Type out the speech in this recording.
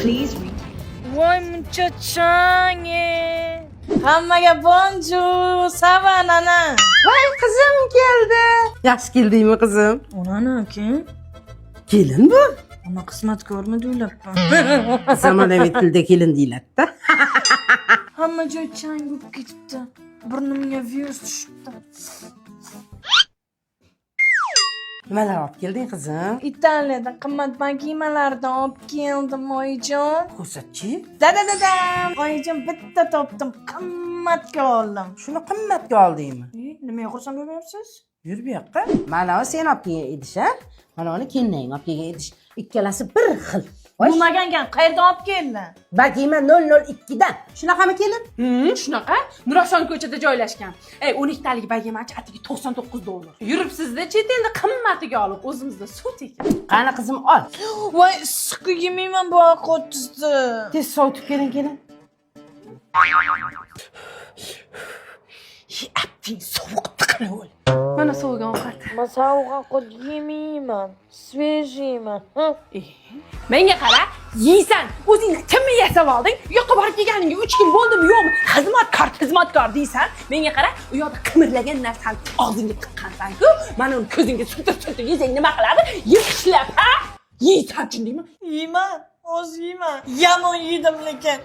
Voy muncha changi. Hammaga bonjour, sava nana. Voy qizim keldi. Yaxshi keldingmi qizim? Onani kim? Kelin bu. Ama qismatkormi deyapman. Zamonaviy tilda kelin deyiladi-da. Hamma joy chang bo'lib ketibdi. Burnimga virus tushibdi. Nimalar olib kelding qizim? Italiyadan qimmatbaho kiyimlardan olib keldim oyijon. Ko'rsatchi. Dadadadam. Oyijon bitta topdim, qimmatga oldim. Shuni qimmatga oldingmi? Nimaga xursand bo'lyapsiz? Yur bu yoqqa. Mana bu sen olib kelgan idish, ha? Mana uni kelin olib kelgan idish. Ikkalasi bir xil. Bo'lmagan gap, qayerdan olib kelding? Bagima 002 dan. Shunaqami kelin? Shunaqa. Nurafshon ko'chada joylashgan. 12 talik bagemachi atigi $99. Yuribsizda chet elda qimmatiga olib, o'zimizda suv tekin. Qani qizim ol. Voy, issiq yemayman bu qo'ttizdi. Tez sovutib keling kelin. Apting sovuqda qilib ol. Mana sovigan ovqat. Men sovuq ovqat yemayman. Svejiyman. Menga qara, yeysan. O'zingni kimni yasab olding? U yoqqa borib kelganingga 3 kun bo'ldimi, yo'qmi? Xizmatkor deysan. Menga qara, u yoqda qimirlagan narsani og'zingga tiqqansan-ku, mana uni ko'zingga surtib yesang nima qiladi? Yig'ishlab, ha? Yeysan, tushundingmi? Yeyman, oz yeyman. Yomon yedim lekin.